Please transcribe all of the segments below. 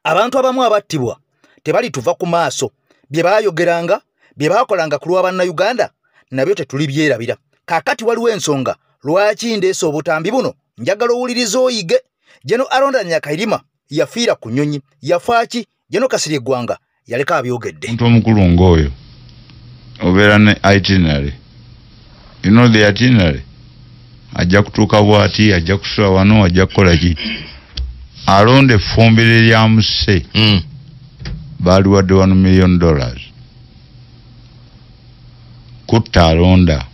Abantu abamu abattibwa tebali tuva ku maaso bye baayogeranga bye baakolanga ku lwa bannayuganda nabyo tetuli byerabira. Kaakati waliwo ensonga lwaki ndeese obutambi buno njagala owuliriza oyige. Jeno Arondanya Kairima yafiira ku nnyonyi yafaaki Jeno Kasirye Gwanga yaleka abyogedde. Omuntu omukulu ng'oyo obeera ne itinerary. You know the itinerary? Ajja kutuuka bw'ati, ajja kusula wano, ajja kukola ki? Alonda effumbire lya Muse baaliwadde $1 million. Kutta alonda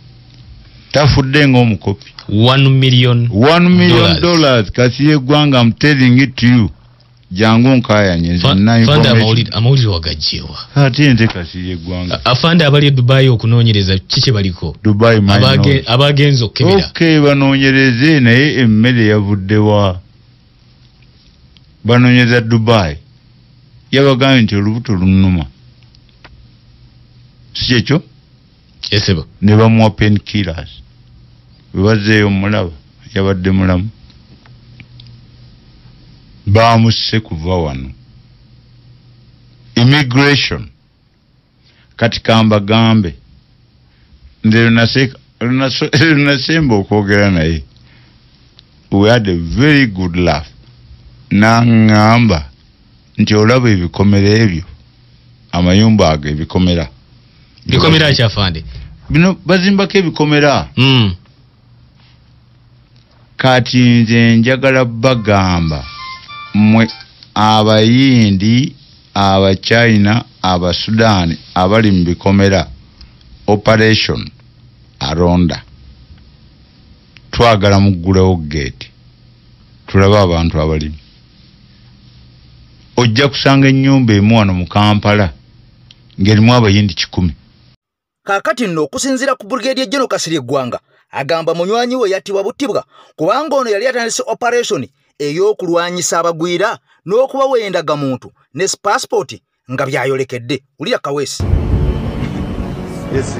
tafudde ng'omukopi. $1 million. Kasirye Gwanga, I'm telling it to you. Jangu nkayanye amawulire wagajjewa ate nte Kasirye Gwanga afande abali Dubai okunoonyereza kiki baliko Dubai abagenzo okebera okay banoonyereze naye emmere yavuddewa banoonyereza Dubai yabagambye nti olubuto lunnuma si kyekyo esebo ne bamuwa painkillers bwe bazzeeyo mulaba yabadde mulamu baamusse kuva wano. Immigration kati kamba gambe nze lunasemba okwogera naye. We had a very good laugh. Nangamba nti olaba ebikomera ebyo amayumba ago ebikomera bikomera kyafande bino bazimbako ebikomera kati nze njagala bagamba mwe abayindi abachina abasudani abali mu bikomera operation Aronda twagala muggulewo gate tulaba abantu abalimu ojja kusanga ennyumba emu wano mu Kampala ng'erimu abayindi 10. Kaakati nno okusinziira ku Brigadier General Kasirye Gwanga agamba munywanyi we yattibwa buttibwa kubanga ono yali atandise operation ey'okulwanyisa abagwira n'okubawa endagamuntu ne passport nga byayolekedde. Ulira Kaweesi. Yes.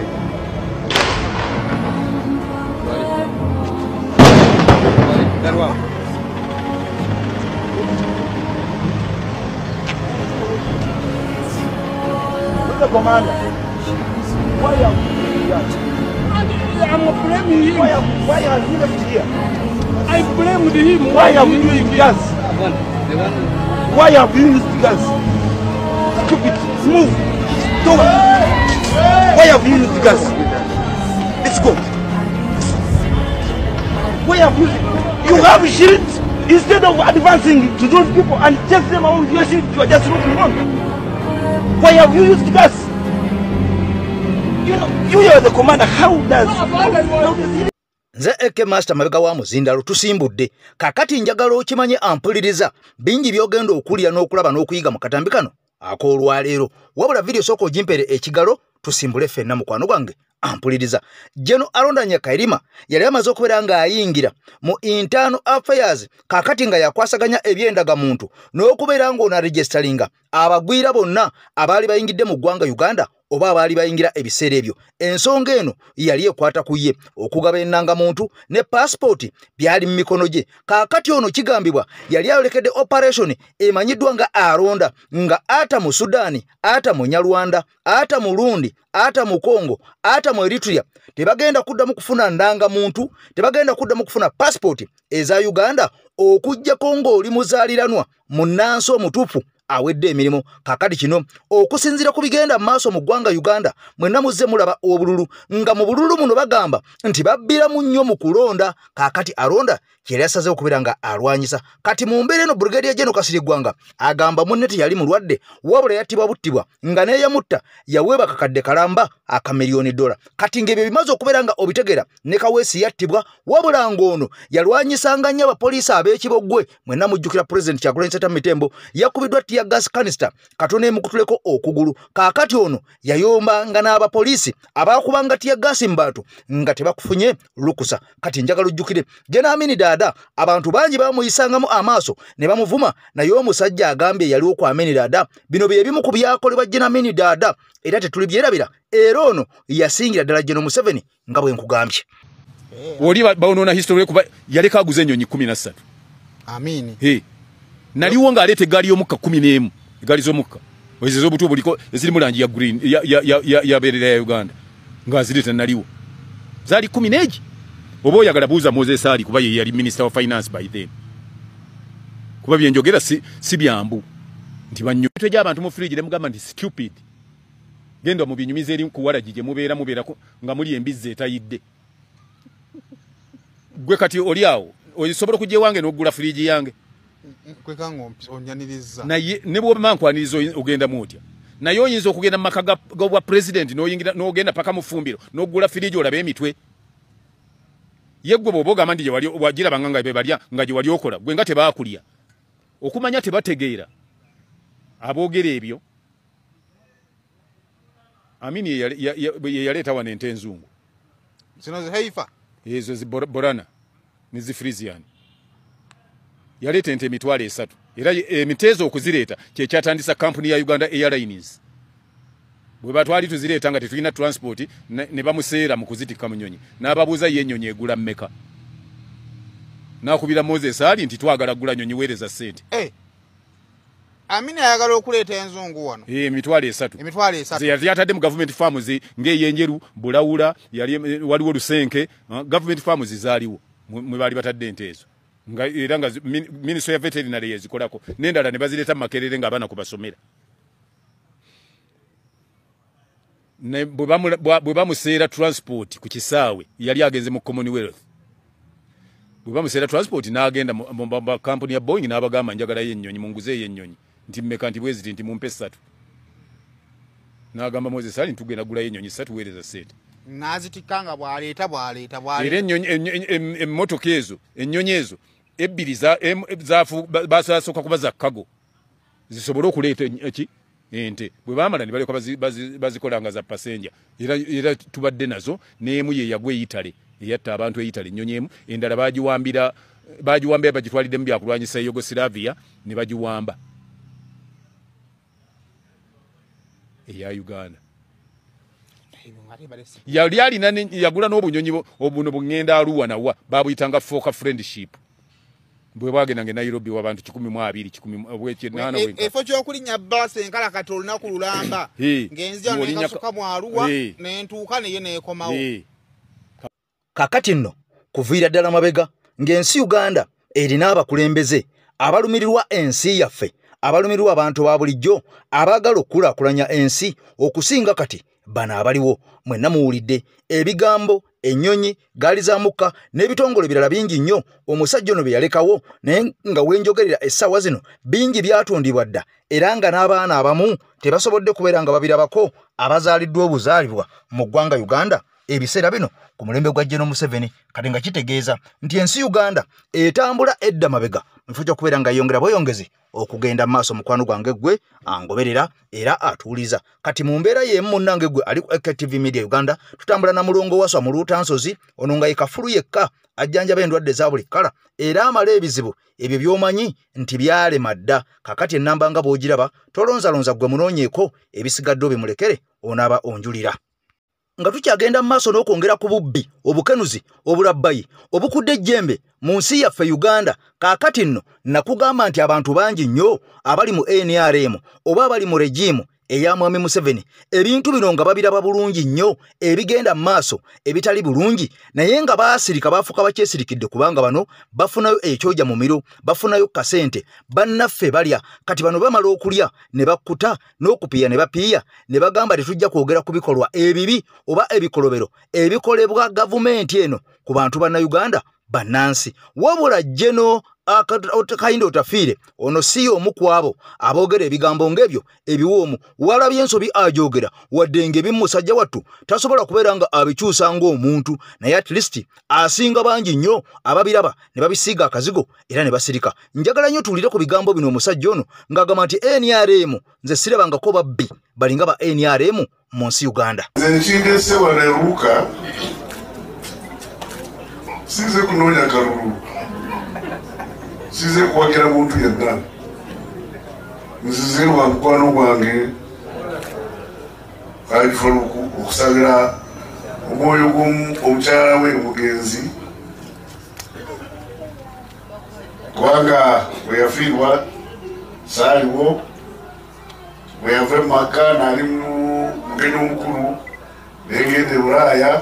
Commander, why are you here? I'm blaming him. Why are you left here? I blamed him. Why have you used gas? Why have you used gas? Stupid. Move. Go. Why have you used gas? Let's go. Why have you have shields? Instead of advancing to those people and chase them out with your shield, you are just looking on. Why have you used gas? You are the commander. How does Nze Eke Master mabega wa muzindalo tusimbudde. Kakati njagala okimanye ampuliriza bingi byogenda okulya n'okulaba n'okuyiga mu katambi kano akoolwaleero. Wabula video soko jimpere ekigalo tusimbule ffenna mukwano gwange ampuliriza. Jeno Arondanya Kairima yali amaze okubeera nga ayingira mu internal affairs kakati nga yakwasaganya ebyendaga muntu n'okubeera nga ona registeringa abagwira bonna abaali bayingidde mu ggwanga Uganda oba abaali bayingira ebiseera ebyo. Ensonga eno yali ekwata ku ye okugaba ennanga muntu ne passport byali mu mikono gye. Kaakati ono kigambibwa yali ayolekedde operation emanyiddwa nga Aronda nga ata mu Sudani, ata mu Nyarwanda, ata mu Lundi, ata mu Congo, ata mu Eritrea tebagenda kuddamu kufuna ndanga muntu, tebagenda kuddamu kufuna passport eza Uganda okujjako ng'oli muzaaliranwa mu nnansi omutuufu awedde emirimu. Kakati kino okusinzira ku bigenda maaso mu ggwanga Uganda mwenna muzze mulaba obululu nga mu bululu muno bagamba nti babbiramu nnyo mu kulonda. Kakati Aronda yali asaze okubeera nga alwanyisa. Kati mu mbeera eno Brigadier General Kasirye Gwanga agamba munne teyali mulwadde wabula yattibwa buttibwa nga naye yamutta yaweeba kakadde kalamba $1 million. Kati ng'ebyo bimaze okubeera nga obitegeera ne Kaweesi yattibwa wabula ng'ono yalwanyisanga nnyo abapoliisi ab'ekiboggwe. Mwenna mujjukira President Kyagulanyi Ssentamu Tembo yakubiddwa tear gas canister katone emukutuleko okugulu. Kaakati ono yayomba nga n'abapoliisi abaakubanga tear gas mbatu nga tebakufunye lukusa. Kati njagala ojjukire Jenamini Dada abantu bangi bamuyisangamu amaaso ne bamuvuma naye omusajja agambye yali okwamini Dada. Bino bye bimu ku byakolebwa Jenamini Dada era tetuli byerabira. Era ono yasingira ddala General Museveni nga bwe nkugambye. Oli baonona history kuba yaleka aguze ennyonyi 13. Amini. Hey. naliwo ng'aleeta eggaali y'omukka 11 eggaali z'omukka ezo z'obutu buliko eziri mu langi ya green ya beerera ya Uganda ng'azireeta naliwo zaali 11 oba oyagala buuza Moses Ali kuba ye yali minister of finance by then kuba byenjogera si byambu nti banyumye gy'abantu mu fridge ne mugamba nti stupid genda mu binyumiza eri kuwalagi gye mubeera nga muli embizzi etayidde gwe kati oli awo osobola okujja ewange n'oggula fridge yange kwekango onyaniriza naye ne bw'oba nkwaniriza ogenda mutya naye oyinza okugenda mu maka g'obwa president n'ogenda paka mu ffumbiro n'oggula fridge olabe emitwe ye gwe bw'oba ogamba nti wagirabanga nga be balya nga gye wali okola gwe nga tebaakulya okumanya tebategeera aboogera ebyo Amini ye yaleeta wano ente enzungu zino zihaifa ezo ziborana nizi Frisian yaleeta ente emitwalo 3 era emiteezo okuzireeta kyekyatandisa kampuni ya Uganda Airlines bwe batwali tuzireeta nga tetulina transport ne bamuseera mu kuzitika mu nnyonyi n'ababuuza ye ennyonyi egula mmeka n'akubira Moses Ali nti twagala gula nnyonyi weereza ssente Amini ayagala okuleeta enzungu wano emitwalo 3 yali atadde mu government farms ng'eyenjeru bulawula waliwo lusenke government farms zaaliwo mwe baali batadde ente ezo era nga ministry ya veterinary yezikolako n'endala ne bazireeta mu Makerere ng'abaana kubasomera bwe bamuseera transport ku kisaawe yali agenze mu Commonwealth bwe bamuseera transport n'agenda mu kampuni ya Boeing n'abagamba njagala y'ennyonyi munguzeeyo ennyonyi nti mmeka nti bweziti nti mumpe 3 n'agamba Moses Ali ntugenda gulayo ennyonyi 3 weereza ssente n'azitikanga bw'aleeta era emmotoka ezo ennyonyi ezo ebbiri basooka kuba za kago zisobole okuleeta ente bwe baamala ne baleka bazikolanga za passenger era tubadde nazo n'emu ye yagwa eyitale eyatta abantu eyitale ennyonyi emu endala bagiwambira bagitwalidde mu byakulwanyisa Yugoslavia ne bagiwamba eya Uganda yali alina yagula n'obunyonyi obuno bugenda Arua nawa babuyitanga Foka Friendship bwe bagendanga Nairobi w'abantu 12 efo ky'okulinnya bus enkala kati olunaku lulamba ng'enzija n'ekasuka mu Arua n'entuuka naye n'ekomawo kakati nno kuviira ddala mabega ng'ensi Uganda erina abakulembeze abalumirirwa ensi yaffe abalumirirwa abantu ba bulijjo abaagala okukulaakulanya ensi okusinga kati bano abaliwo mwenna muwulidde ebigambo ennyonyi gaali za mukka n'ebitongole birala bingi nnyo omusajja ono bye yalekawo naye nga wenjogerera essaawa zino bingi byatundibwa dda era nga n'abaana abamu tebasobodde kubeera nga babirabako abazaaliddwa obuzaalibwa mu ggwanga Uganda ebiseera bino ku mulembe gwa General Museveni kati nga kitegeeza nti ensi Uganda etambula edda mabega mu kifo ky'okubeera nga yongera bweyongezi okugenda maaso mukwano gwange gwe angoberera era atuuliza kati mu mbeera y'emu munnange gwe ali ku AKTV Media Uganda tutambula na mulongo waswa mu Luutansozi ono nga yekafulu yekka ajjanjaba endwadde za buli kkala era amala ebizibu ebyo by'omanyi nti byalema dda kakati ennamba nga bw'ogiraba tolonzalonza gwe munoonyeeko ebisigadde obimulekere onaaba onjulira nga tukyagenda mu maaso n'okwongera ku bubbi obukenuzi obulabbayi obukudde ejjembe mu nsi yaffe Uganda kaakati nno nakugamba nti abantu bangi nnyo abali mu NRM oba abali mu regimu eya Mwami Museveni ebintu bino nga babiraba bulungi nnyo ebigenda mu maaso ebitali bulungi naye nga baasirika baafuka bakyesirikidde kubanga bano bafunayo ekyoja mu miro bafunayo kasente bannaffe balya kati bano bamala okulya ne bakkuta n'okupiya ne bapiya ne bagamba tetujja kwogera ku bikolwa ebibi oba ebikolobero ebikolebwa gavumenti eno ku bantu banna Uganda bannansi wabula jeno akakayindo otafiire ono si omu ku abo aboogera ebigambo ng'ebyo ebiwoomu walabye ensobi ajogera wadde ng'ebimusajja wattu tasobola kubeera nga abikyusa ng'omuntu naye at least asinga bangi nnyo ababiraba ne babisiiga akazigo era ne basirika njagala nnyo tuwulire ku bigambo bino omusajja ono ng'agamba nti NRM nze sirabangako babbi balinga ba NRM mu nsi Uganda nze nkindese wanaeruka size kunoonya kalulu size kuwagira muntu yenna nzize lwa mukwano gwange alifaluku okusabira omwoyo omukyala we omugenzi kubanga bwe yafiirwa saaliwo bwe yava emaka naali mugenyi omukulu negende Bulaaya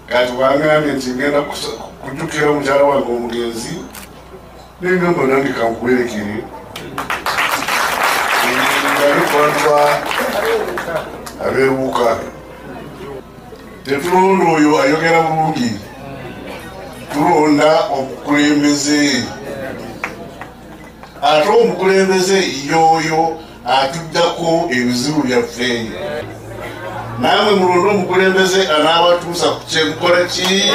kati bwangambye nti ngenda kujjukira mukyala wange omugenzi nengamba nange kankuwerekere ngali kwantwa abeeruuka tetulonda oyo ayogera bulungi tulonda omukulembeze ate omukulembeze yoyo atuddako ebizibu byaffe namwe mulonda omukulembeze anaabatuusa ku kyenkola ki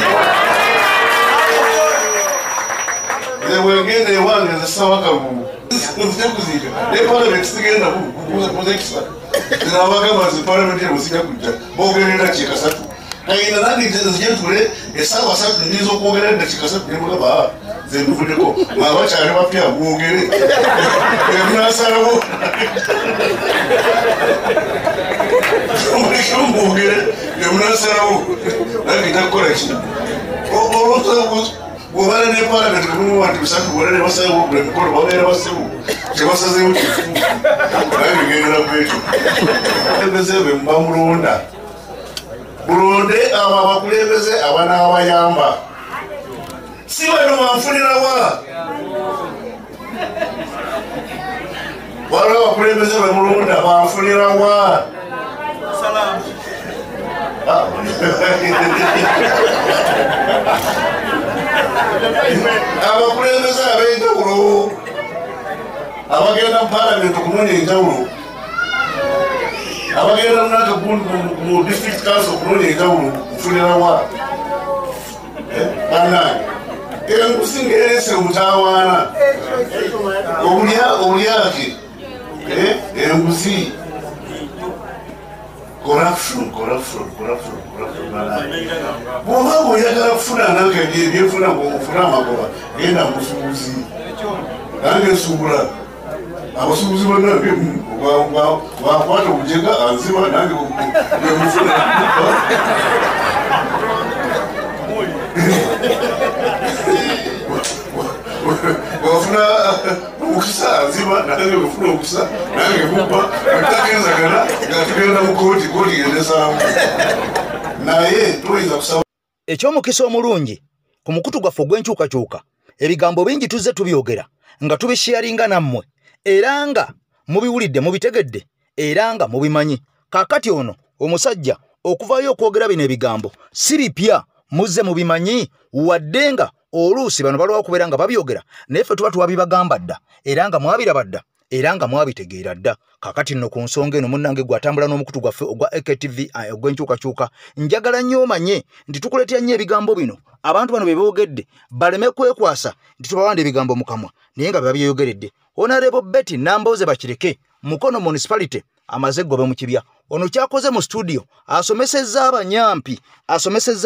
wengenda ewange nzesawa kabugu nzija kuziika ne palamenti sigenda kuzekisa zinabagamba zi palamenti ebusijja kujja bogerera dakiika 3 kayina nange nzije ntule essaawa 3 ndinza okwogerera dakiika 3 nemugamba zenduvuddeko mwabakyali bapya mwogere emunasalawo muleke mwogere emunasalawo nange takukola ki bwobala ne palamenti kumumu wantu bisatu bwala ne basawo buli mukolo babeera basebu kyebasazeewo kifu nange ngendera kwekyo abakulembeze be muba mulonda mulonde abo abakulembeze abanaabayamba si bano banfunirawa waliwo abakulembeze be mulonda banfunirawa abakulembeze ab'enjawulo abagenda mu palamenti okunoonya enjawulo abagenda mu district council okunoonya enjawulo nfunirawa bannange enguzi ng'erese omutawaana obulyake enguzi corruption bw'oba ng'oyagala kufuna nange byenfuna ng'ofuna amagoba genda musuubuzi nange nsuubula abasuubuzi bannange bakwata obujega anziba nange bemufuna bwafuna omukisa anziba nange bwefuna omukisa nange mubba tutakenzagana nga tugenda mu kooti gendesaamu naye tuyinza kusaba eky'omukisa omulungi ku mukutu gwaffe ogw'enkyukakyuka ebigambo bingi tuzze tubyogera nga tubisharinga nammwe era nga mubiwulidde mubitegedde era nga mubimanyi kaakati ono omusajja okuvaayo okwogera bino ebigambo si bipya muzze mubimanyi wadde nga oluusi bano balwawo okubeera nga babyogera naye ffe tuba twabibagamba dda era nga mwabiraba dda era nga mwabitegeera dda kaakati nno ku nsonga eno munnange gwatambula n'omukutu gwaffe ogwa AKTV ogw'enkyukakyuka njagala nnyo omanye nti tukuletera nnyo ebigambo bino abantu bano beboogedde baleme kwekwasa nti tubawanda ebigambo mu kamwa naye nga babyeyogeredde Honorable Betty Nambooze Bakireke Mukono municipality amaze gobe mu kibya ono kyakoze mu studio asomesezza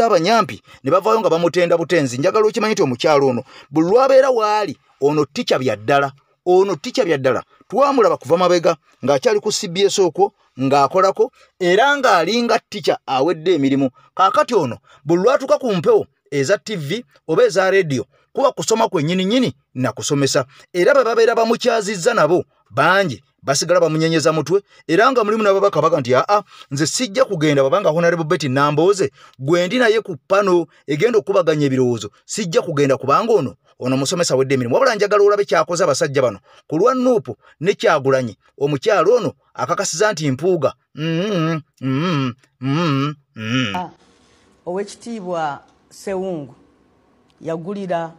abanyampi ne bavaayo nga bamutenda butenzi njagala okimanyi nti omukyalo ono buli lwabeera waali ono ticca bya ddala twamulaba kuva mabega ng'akyali ku CBS okwo ng'akolako era ng'alinga ticca awedde emirimu kaakati ono buli lwatuuka ku mpewo eza TV oba eza radio kuba kusoma kwennyini na kusomesa era bwe babeera bamukyazizza nabo bangi basigala bamunyenyeza mutwe era nga mulimu n'ababaka baga nti nze sijja kugenda babanga Honorable Betty Nambooze gwendi naye ku pano egenda okubaganya ebirowoozo sijja kugenda kubanga ono musomesa wedde emirimu wabula njagala olabe kyakoze abasajja bano ku lwa Nuupu ne Kyagulanyi omukyalo ono akakasiza nti mpuuga Owekitiibwa Sewungu yagulira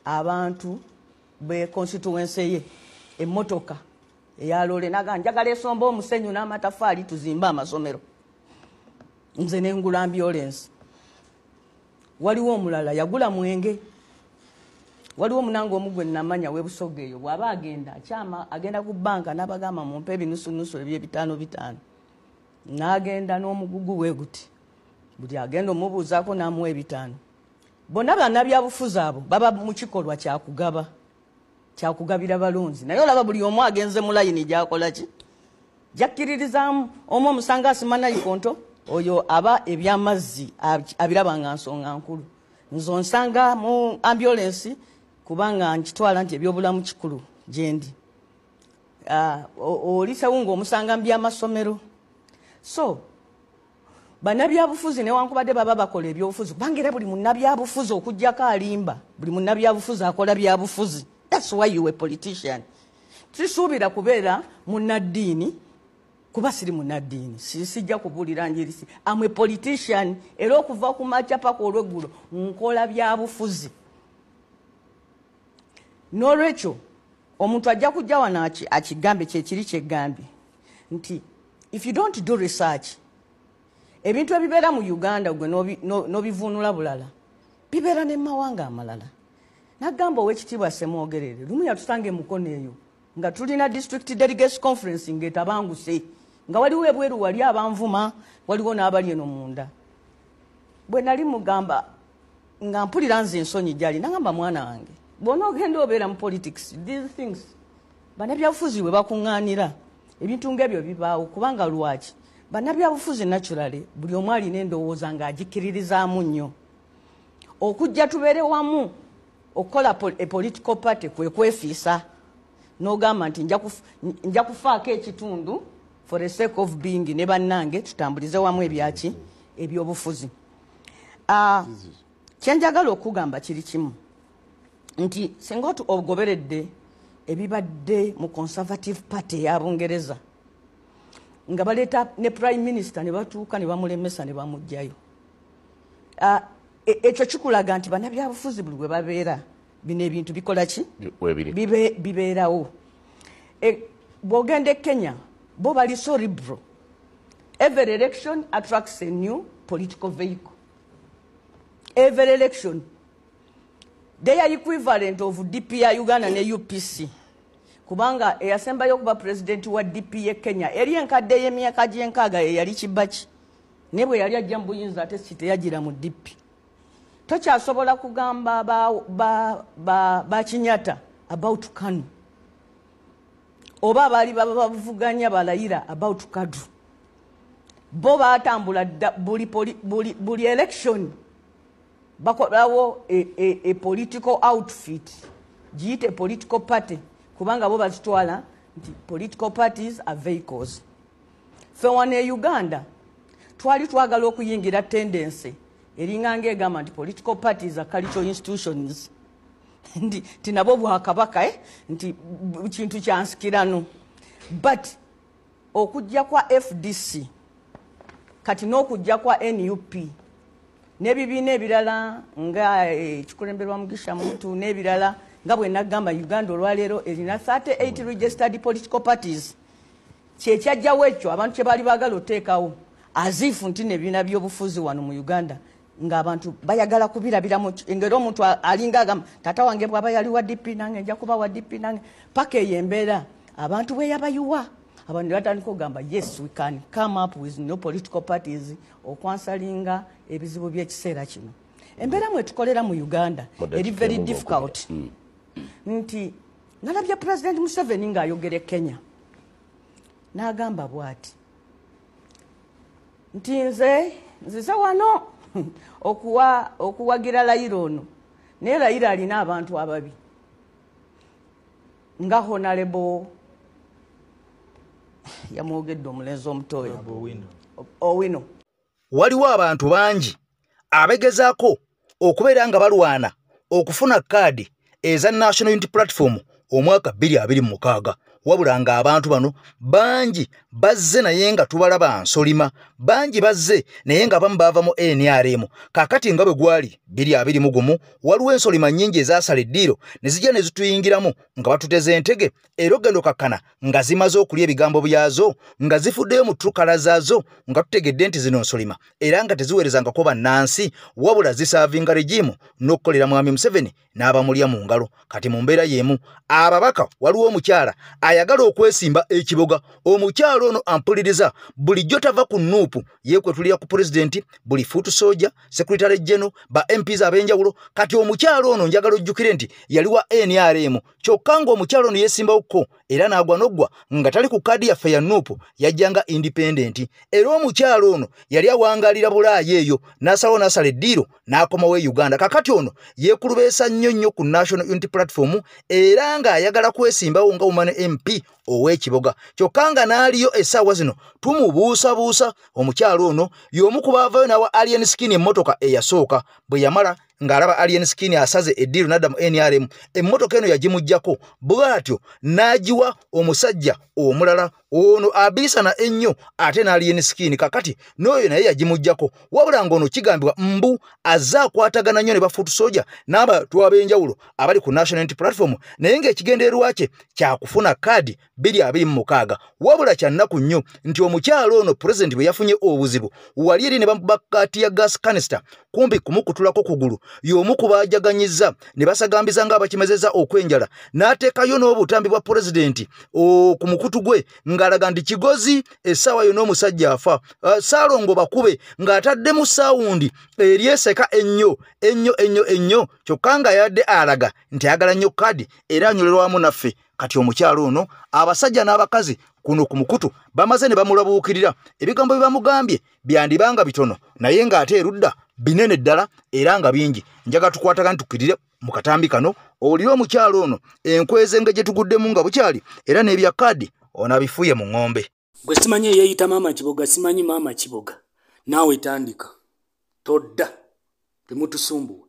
abantu be constituency ye emmotoka eyalole naga njagala esomba omusenyu n'amatafaali tuzimba amasomero nze nengula ambulance waliwo omulala yagula mwenge waliwo omunange omugwe namanya webusoga eyo bw'aba agenda kyama agenda ku banka n'abagamba mumpe ebinusunusu eby'ebitaano n'agenda n'omugugu we guti buli agenda omubuuzaako n'amuwa ebitaano bonna bannabyabufuzi abo baba mu kikolwa kyakugabira balonzi naye olaba buli omu agenze mu layini gyakola ki jakkiririzaamu omu omusanga asima nayikonto oyo aba ebyamazzi abiraba nga nsonga nkulu nzo nsanga mu ambulance kubanga nkitwala nti ebyobulamu kikulu jendi olisawunga omusanga by'amasomero so bannabyabufuzi newankubadde baba bakola ebyobufuzi kubanga era buli munnabyabufuzi okujjako alimba buli munnabyabufuzi akola byabufuzi. That's why you a politician. Sisuubira kubeera munnaddiini kuba siri munnaddiini sijja kubuulira njirisi. I'm a politician era okuva ku makya paka olweggulo nkola byabufuzi. N'olwekyo omuntu ajja kujja wano akigambe kyekiri kyegambye nti if you don't do research ebintu ebibeera mu Uganda gwe n'obivuunula bulala bibeera ne mawanga amalala. Nagamba ow'ekitiibwa Ssemwogerere lumu yatusange mukono eyo nga tulina district delegates conference ng'etabanguse nga waliwo ebweru wali abanvuma waliwo n'abali eno munda. Bwe nali mugamba nga mpulira nze ensonyi gyali nagamba mwana wange bw'ona ogenda obeera mu politics these things bannabyabufuzi bwe bakuŋŋaanira ebintu ng'ebyo bibaawo kubanga lwaki bannabyabufuzi naturally buli omu alina endowooza ng'agikiririzaamu nnyo. Okujja tubeere wamu okukola a political party kwe kwefiisa n'ogamba nti nja kufaako ekitundu for the sake of being ne bannange tutambulize wamu ebyaki ebyobufuzi. Kyenjagala okugamba kiri kimu nti singa ogoberedde ebibadde mu Conservative Party ya Bungereza nga baleeta ne Prime Minister ne batuuka ne bamulemesa ne bamugjayo. Ekyo kikulaga nti bannabyabufuzi buli bwe babeera bino ebintu bikola ki bibeerawo. Bw'ogenda e Kenya bo bali so liberal. Every election attracts a new political vehicle. Every election they are equivalent of DP ya Uganda ne UPC kubanga eyasembayo okuba president wa DP ye Kenya eri enkadde y'emyaka gy'enkaaga eyali Kibaki ne bwe yali ajja mu buyinza ate si teyagira mu DP. Tokyasobola kugamba ba Kinyata about Kanu oba baali bavuganya balayira about Kadu. Bo batambula buli election bakolawo a political outfit giyite political party kubanga bo bazitwala nti political parties are vehicles. Fe wano e Uganda twali twagala okuyingira tendency eringanga egamba nti political parties are cultural institutions nti nabo bwakabaka nti kintu kyansikirano but okujja kwa FDC kati n'okujja kwa NUP n'ebibiina ebirala nga ekikulemberwa Mugisha Muntu n'ebirala nga bwe nagamba Uganda olwaleero erina 38 registered political parties. Kyekyajjawo ekyo abantu kye baali baagala oteekawo azifu nti n'ebibiina by'obufuzi wano mu Uganda ng'abantu bayagala kubirabiramu engero omuntu alinga agamba taata wange bw'aba yali wa DP nange nja kuba wa DP nange paka eyo embeera abantu bwe yabayuwa abantu batandika okugamba yes we can come up with no political parties okwansalinga ebizibu by'ekiseera kino. Embeera mwe tukolera mu Uganda eri very difficult nti nalabye President Museveni ng'ayogera Kenya n'agamba bw'ati nti nzize wano okuwagira Raila ono naye Raila alina abantu ababi nga Honorable yamwogedde omulenzi omutoyo Owino. Waliwo abantu bangi abegezaako okubeera nga balwana okufuna kaadi eza National Unity Platform omwaka 2026 wabula nga abantu bano bangi bazze naye nga tubalaba nsolima bangi bazze naye nga bamu baava mu NRM kakati nga bwe gwali 2021 waliwo ensolima nnyingi ezaasala eddiiro ne zijja ne zituyingiramu nga batuteze entege era ogenda okakkana nga zimaze okulya ebigambo byazo nga zifuddeyo mu ttukala zaazo nga tutegedde nti zino nsolima era nga teziweerezangako bannansi wabula zisaavinga regimu n'okukolera mwami Museveni n'abamulya mu ngalo. Kati mu mbeera y'emu ababaka waliwo omukyala ayagala okwesimba ekiboga omukyalo ono ampuliriza bulijjo tava ku nuupu yekwetulira ku pulezidenti buli fuutu soja secretary general ba MPs ab'enjawulo kati omukyalo ono njagala ojjukire nti yali wa NRM kyokka ng'omukyalo ono yeesimbawokko era n'agwa n'oggwa nga tali ku kaadi yaffe ya nuupu yajjanga independent era omukyalo ono yali awangalira Bulaaya eyo n'asalawo n'asala eddiiro n'akomawo e Uganda kakati ono yeekulubeesa nnyo ku National Unity Platform era ng'ayagala kwesimbawo nga Woman MP ow'ekiboga kyokka nga n'aliyo essaawa zino tumubuusabuusa omukyalo ono y'omu ku baavayo n'awa Alien Skin emmotoka eyasooka bwe yamala ng'alaba Alien Skin asaze eddiiro n'adda mu NRM emmotoka eno yagimuggyako bw'atyo n'agiwa omusajja omulala ono abisana ennyo ate n'Alien Skin kakati n'oyo naye yagimuggyako wabula ng'ono kigambibwa mbu azze akwatagana nnyo ne bafuutu soja n'abantu ab'enjawulo abali ku National Unity Platform naye ng'ekigendererwa kye kyakufuna kaadi 226 wabula kya nnaku nnyo nti omukyalo ono pulezidenti bwe yafunye obuzibu wali eri ne bamubakati ya gas canister kumbi kumukutulako kugulu y'omu ku baajaganyizza ne basagambiza ng'abakimezeza okwenjala n'ateekayo n'obutambi bwa pulezidenti ku mukutu gwe ng'alaga nti kigozi essaawa yonna omusajja afa Ssaalongo bakube ng'ataddemu saawundi eryeseka ennyo kyokka nga yadde alaga nti ayagala nnyo kaadi era anyolerwamu naffe kati omukyalo ono abasajja n'abakazi kuno ku mukutu bamaze ne bamulabuukirira ebigambo bye bamugambye byandibanga bitono naye ng'ate erudda binene ddala era nga bingi njaga tukwatagana tukkirire mu katambi kano owulire omukyalo ono enkwezenge gye tuguddemu nga bukyali era n'ebya kaadi ono abifuye mu ng'ombe gwe simanyi eyeeyita maama Kiboga simanyi maama Kiboga naawe tandika todda temutusumbuwa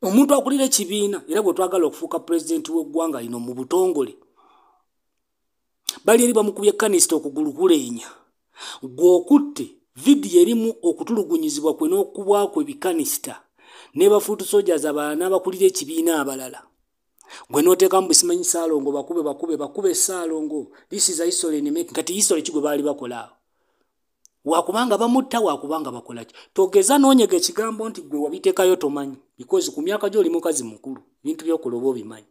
omuntu akulira ekibiina era bwe twagala okufuuka pulezidenti w'eggwanga lino mu butongole bali eri bamukubye kanisita okugulu kuleenya gw'okutte vidiyo erimu okutulugunyizibwa kwe n'okubwakwe bikanisita ne bafuutu soja abalala n'abakulira ekibiina abalala gwe n'oteekamu bisimanyi Ssaalongo bakube Ssaalongo this is a history in making kati history kigwe baali bakola awo wakubanga bamutta wakubanga bakola ki togeza noonyega ekigambo nti gwe wabiteekayo tomanyi because ku myaka gy'oli mukazi mukulu bintu by'okuloba obimanyi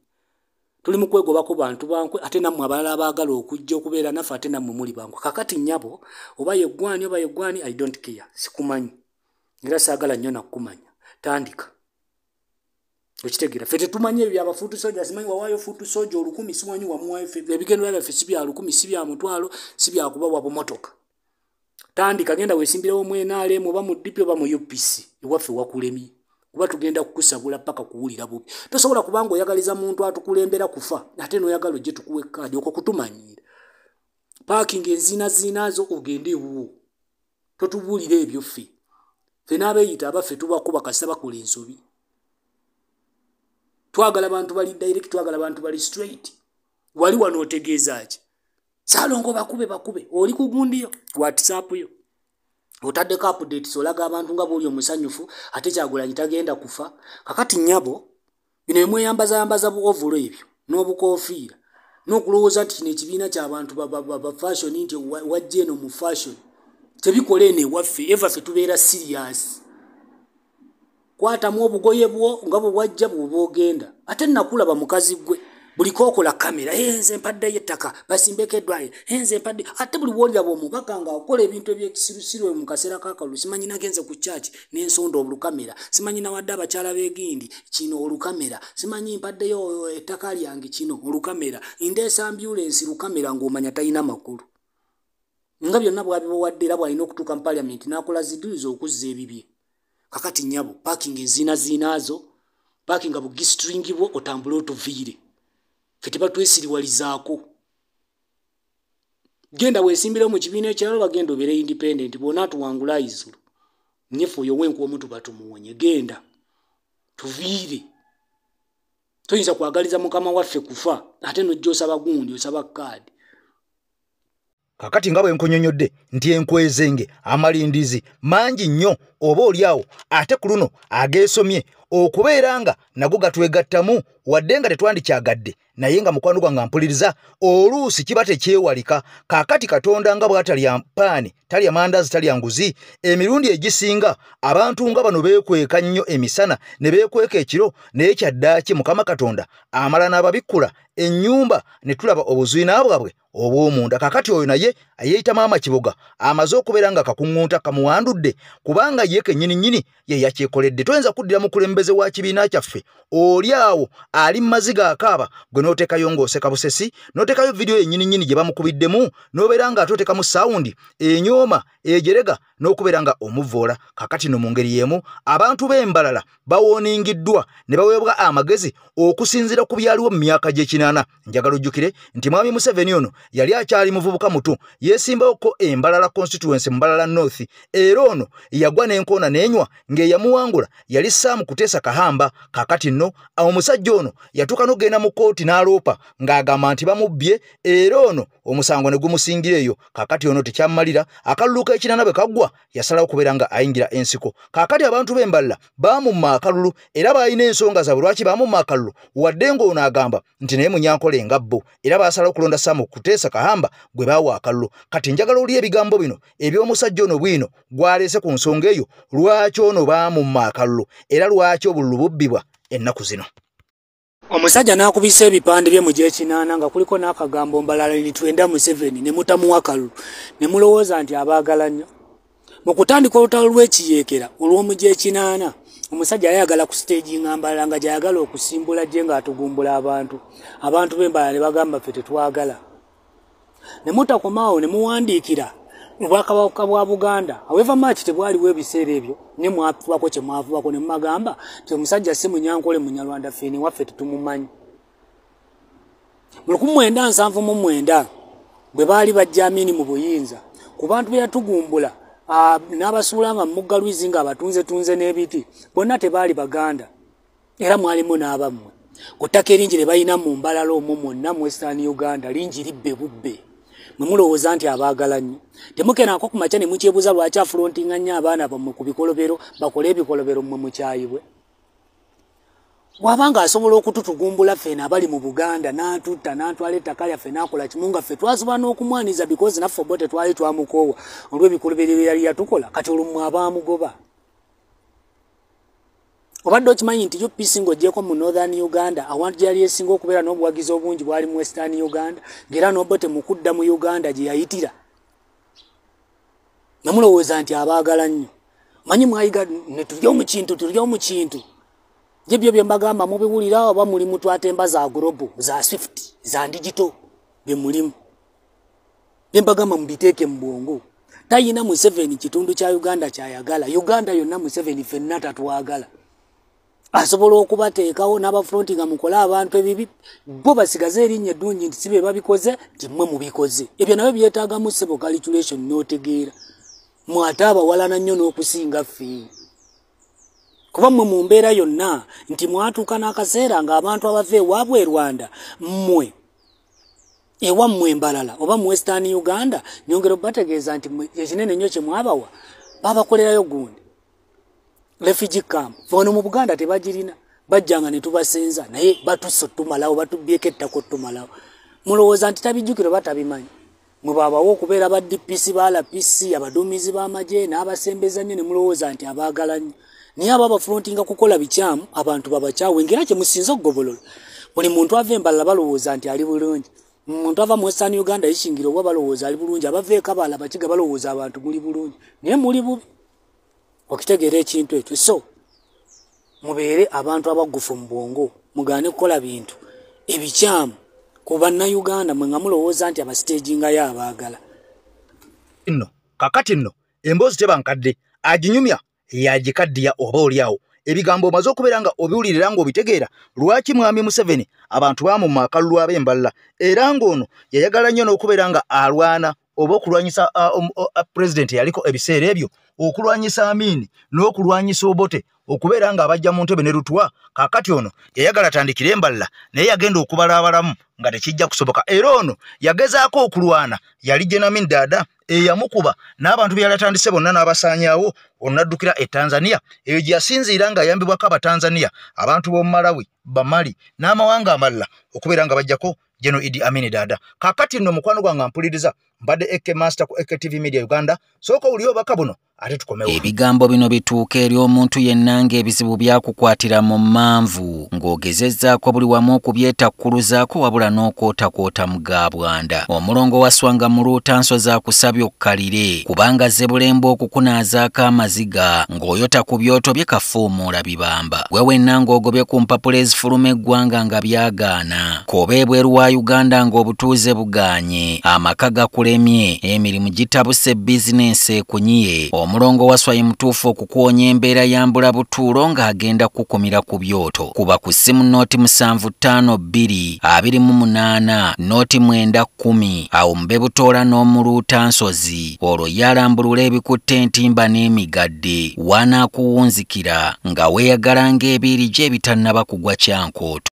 tuli mu kwegobako bantu bankwe ate nammwe abalala abaagala okujja okubeera naffe ate nammwe muli bankwe kakati nnyabo oba yeggwani I don't care sikumanyi era saagala nnyo nakukumanya tandika okitegeera ffe tetumanyi ebyo abafuutu soja simanyi wawaayo fuutu soja 1000 simanyi wamuwaayo ffe ebigendera byaffe si bya 1000 si bya mutwalo si bya kubawa bumotoka tandika genda weesimbirawo mu NRM oba mu DP oba mu UPC ewaffe wakulemye kuba tugenda kukusabula paka kuwulira bubi tosobola kubanga oyagaliza muntu atukulembera kufa ate n'oyagala ojje tukuwe kaadi okwo kutumanyiira parking enzinazo ogende ewuwo totubuulira ebyo ffe n'abeeyita abaffe tubakuba kasita bakola ensobi twagala bantu bali direct twagala bantu bali straight wali wano otegeeza ki Ssaalongo bakube oli ku gundiyo WhatsApp yo otaddeko update olaga abantu nga bw'oli omusanyufu ate Kyagulanyi tagenda kufa kakati nnyabo bino bimweyambaza buovulo ebyo n'obukoofiira n'okulowooza nti kino ekibiina ky'abantu ba fashion nti wajja eno mu fashion tebikola eno ewaffe evaffe tubeera serious kwatamu obugoye bwo nga bwe bwajja bw'oba ogenda ate nakulaba mukazi gwe buli kookola kamera nze mpadde y'ettaka basimbeko eddwaye nze mpadde ate buli bw'oliraba omugagga ng'akola ebintu ebyekisirusiru mu kaseera k'akalulu simanyi nagenze ku kyaki n'ensonda olukamera simanyi nawadde abakyala b'egindi kino olukamera simanyi mpaddeyo ettaka lyange kino olukamera ndeesa ambulensi lukamera ng'omanya talina makulu nga byonna bwabibawadde era bw'alina okutuuka mu paliamenti n'akola ziddulizo okuzza ebibye kakati nnyabo parking enzinazo parkinga bugistringi bwo otambule otuviire ffe tebatwesiriwalizaako genda weesimbire mu kibiina ekirala bagenda obeere independent bwona atuwangula izulu nyefu oyo wenkuomu tuba tumuwonye genda tuviire toyinza kwagaliza mukama waffe kufa ate nojja osaba gundi osaba kaadi kakati nga bwe nkunyonyodde nti enkwezenge amalindizi mangi nnyo oba oliawo ate ku luno ageesomye okubeera nga nago gatwegattamu wadde nga tetwandikyagadde naye nga mukwano gwange mpuliriza oluusi kiba tekyewalika kaakati Katonda nga bw'atalya paani talya mandazi talya nguzi emirundi egisinga abantu nga bano beekweka nnyo emisana ne beekweka ekiro naye kyaddaaki Mukama Katonda amala n'ababikkula ennyumba ne tulaba obuziina bwabwe obw'omunda kakati oyo naye ayeeyita Maama Kibuga amaze okubeera nga kakuŋŋunta kamuwandudde kubanga ye kennyini ye yakyekoledde toyinza kuddira mukulembeze wa kibiina kyaffe oli awo ali maziga akaaba gwe n'oteekayo ng'oseka busesi n'oteekayo vidiyo yennyini gye bamukubiddemu n'obeera nga ate oteekamu sawundi enyooma ejerega n'okubeera nga omuvoola kakati no mu ngeri y'emu abantu b'embalala bawooningiddwa ne baweebwa amagezi okusinziira ku byaliwo mu myaka gy'ekinaana njagala ojjukire nti Mwami Museveni ono yali akyali muvubuka muto yeesimbawoko Embalala constituency Mbalala North era ono yagwa n'enkoona n'enywa ng'eyamuwangula yali Sam Kuteesa Kahamba kakati nno omusajja ono yatuuka n'ogenda mu kkooti n'aloopa ng'agamba nti bamubbye era ono omusango ne gumusingira eyo kakati ono tekyammalira akalulu k'ekinaana bwe kaggwa yasalawo okubeera nga ayingira ensiko kakati abantu b'Embalala baamumma akalulu era baalina ensonga zaabwe lwaki baamumma akalulu wadde ng'ono agamba nti naye Munyankole nga bo era baasalawo okulonda Sam Kuteesa Kahamba gwe baawa akalulu kati njagala oli ebigambo bino eby'omusajja ono bwino gwaleese ku nsonga eyo lwaki ono baamumma akalulu era lwaki obululu bubbibwa ennaku zino. Omusajja n'akubisa ebipande bye mu gy'ekinaana nga kuliko n'akagambo Mbalala litwenda Museveni ne mutamuwa akalulu ne mulowooza nti abaagala nnyo mu kutandika olutalo lw'ekiyeekera olw'omu gy'ekinaana omusajja ayagala ku stage nga Mbalala nga gyayagala okusimbula gye ng'atugumbula abantu b'Embalala ne bagamba ffe tetwagala ne mutakomaawo ne muwandiikira Obwakabaka bwa Buganda however much tebwaliwo ebiseera ebyo ne mwafubako kye mwafubako ne mumagamba nti omusajja si Munyankole Munyarwanda ffeeni waffe tetumumanyi mu 1979 bwe baali bajja Amini mu buyinza ku bantu be yatugumbula n'abasuula nga mugga Lwizi nga abatunze n'ebiti bonna tebaali Baganda era mwalimu n'abammwe ku ttaka eringi lye balina mu Mbalala omwo mwonna mu Western Uganda lingi libbe bubbe mwe mulowooza nti abaagala nnyo temukenako ku makya ne mukyebuuza lwaki afulontinga nnyo abaana bammwe ku bikolobero bakole ebikolobero mmwe mukyayibwe wabanga asobola okututugumbula ffeena abali mu Buganda n'atutta n'atwala ettaka lyaffe n'akola kimu nga ffe twasobola n'okumwaniza because naffe bo tetwali twamukoowa olw'ebikolobero bye yali yatukola kati olumwe abaamugoba obadde okimanyi nti UPC ng'oggyeko mu Northern Uganda awantu gye yali esinga okubeera n'obuwagizi obungi bwali mu Western Uganda ng'era n'obbo temukudda mu Uganda gye yayitira namulowooza nti abaagala nnyo manyi mwayiga ne tulya mu kintu gyebyo bye mbagamba mubiwulira oba muli mutwatemba za global za Swift za digital bye mulimu bye mbagamba mubiteeke mu bwongo tayina Museveni kitundu kya Uganda kyayagala Uganda yonna Museveni ffenna tatwagala asobola okubateekawo n'abafronti nga mukola abantu ebibi bo basigaze erinnya eddungi nti sibe babikoze nti mmwe mubikoze ebyo nabyo byetaagamu ssebo calculation n'otegeera mwate abawalana nnyo n'okusinga ffe kuba mmwe mu mbeera yonna nti mwatuuka n'akaseera ng'abantu abava ewaabwe e Rwanda mmwe ewammwe Embalala oba mu Western Uganda nyongera bategeeza nti ekinene nnyo kye mwabawa babakolerayo gundi refugee camp fono mu Buganda tebagirina bajjanga ne tubasenza naye batusso tumalawo batubbyeko ettako tumalawo mulowooza nti tabijjukiro batabimanyi mwe babawo okubeera ba DPC ba LPC abaduumizi b'amagye n'abasembeza nnyo ne mulowooza nti abaagala nnyo naye abo abafrontinga kukola bikyamu abantu babakyawe ngera kye musinza okugobolola buli muntu ava Embalala balowooza nti ali bulungi muntu ava mu Western Uganda yishingira oba balowooza ali bulungi abava eKabala Bakiga balowooza abantu muli bulungi naye muli bubi okitegeera ekintu ekyo so mubeere abantu abaggufu mu bwongo mugaane kukola bintu ebikyamu ku bannayuganda mwe nga mulowooza nti abasitagingayo abaagala nno kakati nno emboozi tebankadde aginyumya yagikaddiya oba oliawo ebigambo omaze okubeera nga obiwulirira ng'obitegeera lwaki Mwami Museveni abantu baamumma akalulu ab'Embalala era ng'ono yayagala nnyo n'okubeera nga alwana oba okulwanyisa pulezidenti yaliko ebiseera ebyo okulwanyisa Amini n'okulwanyisa Obote okubeera nga abajja mu ntebe ne Lutwa kakati ono yayagala atandikire Embalala naye yagenda okubala abalamu nga tekijja kusoboka era ono yagezaako okulwana yali Jenamin Dada eyamukuba n'abantu byalatandise bonna n'abasaanyaawo onnaddukira e Tanzania eyo gye yasinziira nga ayambibwako Abatanzania abantu b'omu Malawi Bamali n'amawanga amalala okubeera nga bajjako Jeno Idi Amin Dada kakati nno mukwano gwange mpuliriza mbadde AK Master ku AK TV Media Uganda sooka uli obaka buno ate tukomewo. Ebigambo bino bituuka eri omuntu yenna ng'ebizibu byakukwatira mu manvu ng'ogezezzaako buli wamu okubyetakkuluzaako wabula n'okootakoota mu Gabwanda. Omulongo wa Swanga mu Luutansozi akusabye okkalire kubanga Zebulembe okukunaazaako amaziga ng'oyota ku byoto bye kafuumuula bibamba. Gwe wenna ng'ogobye ku mpapula ezifuluma eggwanga nga byagaana. Koba ebweru wa Uganda ng'obutuuze bugaanye. Amaka gakulemye emirimu gitabuse bizinensi ekunyiye. Omulongo wa Swai mutuufu okukuwonya embeera ya mbulabutuulo ng'agenda kukumira ku byoto. Kuba ku ssimu nooti 7552 28 nooti 910 awo mube butoola n'omu Luutansozi olwo yalambulula ebikutte entimba n'emigadde wanaakuwunzikira nga weeyagala ng'ebiiri gye ebitannaba kugwa Kyankooto.